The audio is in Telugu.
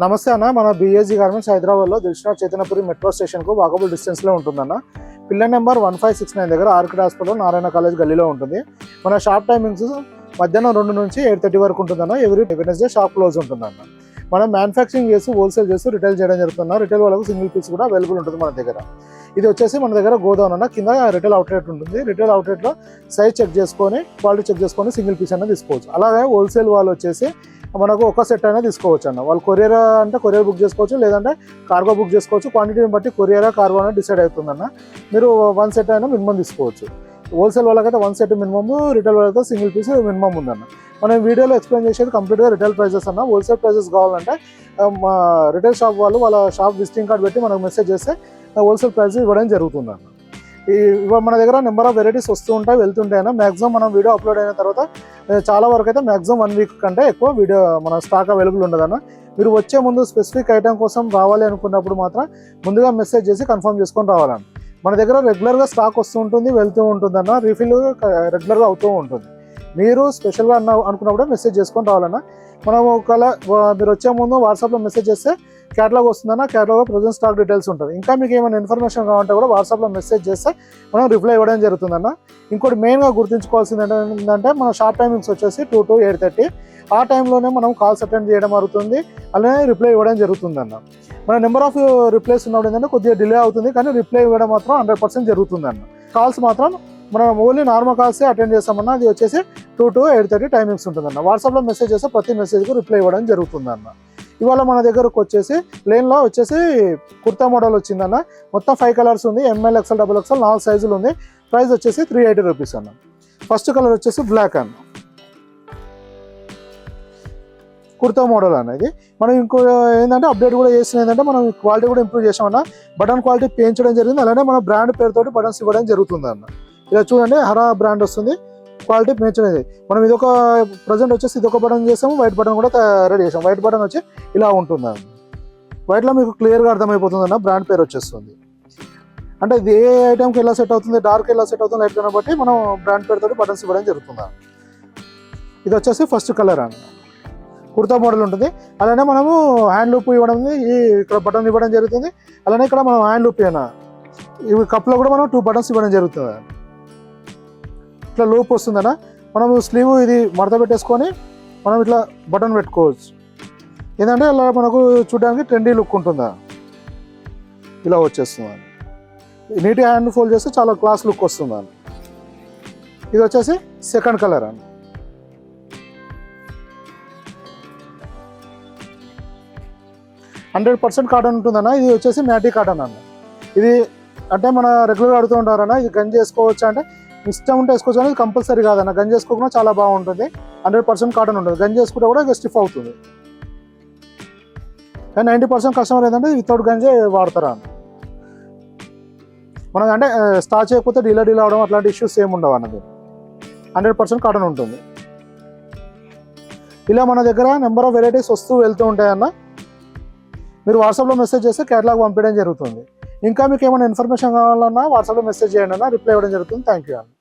నమస్తే అన్న, మన బిఎస్జీ గార్మెంట్స్ హైదరాబాద్లో దిల్షుఖ్నగర్ చైతన్యపురి మెట్రో స్టేషన్కు వాకబుల్ డిస్టెన్స్లో ఉంటుందన్న. పిల్లర్ నెంబర్ 1569 దగ్గర ఆర్కిడ్ హాస్పిటల్ నారాయణ కాలేజ్ గల్లీలో ఉంటుంది. మన షాప్ టైమింగ్స్ మధ్యాహ్నం 2 నుంచి 8:30 వరకు ఉంటుందన్న. ఎవ్రీ వెడ్నెస్డే షాప్ క్లోజ్ ఉంటుందన్న. మనం మ్యానుఫ్యాక్చరింగ్ చేసి హోల్సేల్ చేసి రిటైల్ చేయడం జరుగుతుంది. రిటైల్ వాళ్ళకు సింగిల్ పీస్ కూడా అవైలబుల్ ఉంటుంది మన దగ్గర. ఇది వచ్చేసి మన దగ్గర గోదాం అన్న, కింద రిటైల్ అవుట్లెట్ ఉంటుంది. రిటైల్ అవుట్లెట్లో సైజ్ చెక్ చేసుకొని క్వాలిటీ చెక్ చేసుకొని సింగిల్ పీస్ అనేది తీసుకోవచ్చు. అలాగే హోల్సేల్ వాళ్ళు వచ్చేసి మనకు ఒక సెట్ అయినా తీసుకోవచ్చు అన్న. వాళ్ళు కొరియర్ అంటే కొరియర్ బుక్ చేసుకోవచ్చు, లేదంటే కార్గో బుక్ చేసుకోవచ్చు. క్వాంటిటీని బట్టి కొరియర్ కార్గో అనేది డిసైడ్ అవుతుందన్న. మీరు 1 సెట్ అయినా మినిమం తీసుకోవచ్చు. హోల్సేల్ వాళ్ళకైతే 1 సెట్ మినిమమ్, రిటైల్ వాళ్ళకైతే సింగిల్ పీస్ మినిమం ఉందన్న. మనం వీడియోలో ఎక్స్ప్లెయిన్ చేసేది కంప్లీట్గా రిటైల్ ప్రైజెస్ అన్న. హోల్సేల్ ప్రైజెస్ కావాలంటే మా రిటైల్ షాప్ వాళ్ళు వాళ్ళ షాప్ విజిటింగ్ కార్డ్ పెట్టి మనకు మెసేజ్ చేస్తే హోల్సేల్ ప్రైస్ ఇవ్వడం జరుగుతుందన్న. ఇవాళ మన దగ్గర నెంబర్ ఆఫ్ వెరైటీస్ వస్తూ ఉంటాయి, వెళ్తుంటాయి అన్న. మ్యాక్సిమం మనం వీడియో అప్లోడ్ అయిన తర్వాత చాలా వరకు అయితే మ్యాక్సిమం 1 వీక్ కంటే ఎక్కువ వీడియో మన స్టాక్ అవైలబుల్ ఉండదన్న. మీరు వచ్చే ముందు స్పెసిఫిక్ ఐటమ్ కోసం రావాలి అనుకున్నప్పుడు మాత్రం ముందుగా మెసేజ్ చేసి కన్ఫర్మ్ చేసుకొని రావాలన్న. మన దగ్గర రెగ్యులర్గా స్టాక్ వస్తూ ఉంటుంది, వెళ్తూ ఉంటుందన్న. రీఫిల్ రెగ్యులర్గా అవుతూ ఉంటుంది. మీరు స్పెషల్గా అనుకున్నప్పుడే మెసేజ్ చేసుకొని రావాలన్న. మనం ఒకవేళ మీరు వచ్చే ముందు వాట్సాప్లో మెసేజ్ చేస్తే క్యాటలాగ్ వస్తుందన్న. క్యాటలాగ్లో ప్రజెంట్ స్టాక్ డీటెయిల్స్ ఉంటుంది. ఇంకా మీకు ఏమైనా ఇన్ఫర్మేషన్ కావాలంటే కూడా వాట్సాప్లో మెసేజ్ చేస్తే మనం రిప్లై ఇవ్వడం జరుగుతుందన్న. ఇంకోటి మెయిన్గా గుర్తుంచుకోవాల్సింది ఏంటంటే మన షాప్ టైమింగ్స్ వచ్చేసి 2 to 8:30. ఆ టైంలోనే మనం కాల్స్ అటెండ్ చేయడం జరుగుతుంది, అలానే రిప్లై ఇవ్వడం జరుగుతుందన్న. మన నెంబర్ ఆఫ్ రిప్లైస్ ఉన్నప్పుడు ఏంటంటే కొద్దిగా డిలే అవుతుంది, కానీ రిప్లై ఇవ్వడం మాత్రం 100% జరుగుతుందన్న. కాల్స్ మాత్రం మనం ఓన్లీ నార్మల్ కాల్సే అటెండ్ చేస్తామన్న. అది వచ్చేసి 2 to 8:30 టైమింగ్స్ ఉంటుందన్న. వాట్సాప్లో మెసేజ్ చేస్తే ప్రతి మెసేజ్కు రిప్లై ఇవ్వడం జరుగుతుందన్న. ఇవాళ మన దగ్గరకు వచ్చేసి ప్లేన్లో వచ్చేసి కుర్తా మోడల్ వచ్చిందన్న. మొత్తం 5 కలర్స్ ఉంది. ML, XL, XXL 4 సైజులు ఉంది. ప్రైస్ వచ్చేసి 380 రూపీస్ అన్న. ఫస్ట్ కలర్ వచ్చేసి బ్లాక్ అన్న, కుర్తా మోడల్ అనేది. మనం ఇంకో ఏంటంటే అప్డేట్ కూడా చేసిన ఏంటంటే మనం క్వాలిటీ కూడా ఇంప్రూవ్ చేసామన్న. బటన్ క్వాలిటీ పెంచడం జరిగింది, అలానే మన బ్రాండ్ పేరుతోటి బటన్స్ ఇవ్వడం జరుగుతుంది అన్న. ఇలా చూడండి, హరా బ్రాండ్ వస్తుంది. క్వాలిటీ పెంచడం మనం ఇదొక ప్రజెంట్ వచ్చేసి ఇదొక బటన్ చేసాము, వైట్ బటన్ కూడా రెడీ చేసాము. వైట్ బటన్ వచ్చి ఇలా ఉంటుంది అన్న. వైట్లో మీకు క్లియర్గా అర్థమైపోతుంది అన్న, బ్రాండ్ పేరు వచ్చేస్తుంది. అంటే ఇది ఏ ఐటమ్కి ఎలా సెట్ అవుతుంది, డార్క్ ఎలా సెట్ అవుతుంది, లైట్ కలర్ బట్టి మనం బ్రాండ్ పేరుతో బటన్స్ ఇవ్వడం జరుగుతుంది. ఇది వచ్చేసి ఫస్ట్ కలర్ అన్న, కుర్తా మోడల్ ఉంటుంది. అలానే మనము హ్యాండ్ లూప్ ఇవ్వడం, ఇక్కడ బటన్ ఇవ్వడం జరుగుతుంది. అలానే ఇక్కడ మనం హ్యాండ్ లూప్ అయినా ఇవి కప్లో కూడా మనం 2 బటన్స్ ఇవ్వడం జరుగుతుంది. ఇట్లా లూప్ వస్తుందన్న. మనం స్లీవ్ ఇది మడత పెట్టేసుకొని మనం ఇట్లా బటన్ పెట్టుకోవచ్చు. ఏంటంటే ఇలా మనకు చూడడానికి ట్రెండీ లుక్ ఉంటుందా, ఇలా వచ్చేస్తుంది. నీట్ హ్యాండ్ ఫోల్డ్ చేస్తే చాలా క్లాస్ లుక్ వస్తుందని. ఇది వచ్చేసి సెకండ్ కలర్ అండి. హండ్రెడ్ 100% కాటన్ ఉంటుందన్న. ఇది వచ్చేసి మ్యాటీ కాటన్ అన్న. ఇది అంటే మన రెగ్యులర్గా అడుగుతూ ఉంటారన్న, ఇది గన్ చేసుకోవచ్చు అంటే ఇష్టం ఉంటే వేసుకోవచ్చు, కానీ ఇది కంపల్సరీ కాదన్న. గన్ చేసుకోకుండా చాలా బాగుంటుంది. 100% కాటన్ ఉంటుంది. గన్ చేసుకుంటే కూడా స్టిఫ్ అవుతుంది. కానీ 90% కస్టమర్ ఏంటంటే వితౌట్ గంజే వాడతారా అన్న. మనకు అంటే స్టార్చ్ చేయకపోతే డీలా అవడం అట్లాంటి ఇష్యూస్ ఏమి ఉండవు అన్నది. 100% కాటన్ ఉంటుంది. ఇలా మన దగ్గర నెంబర్ ఆఫ్ వెరైటీస్ వస్తూ వెళ్తూ ఉంటాయన్న. మీరు వాట్సాప్లో మెసేజ్ చేస్తే క్యాటలాగ్ పంపించడం జరుగుతుంది. ఇంకా మీకు ఏమైనా ఇన్ఫర్మేషన్ కావాలన్నా వాట్సాప్లో మెసేజ్ చేయండి అన్న, రిప్లై ఇవ్వడం జరుగుతుంది. థ్యాంక్ యూ అన్న.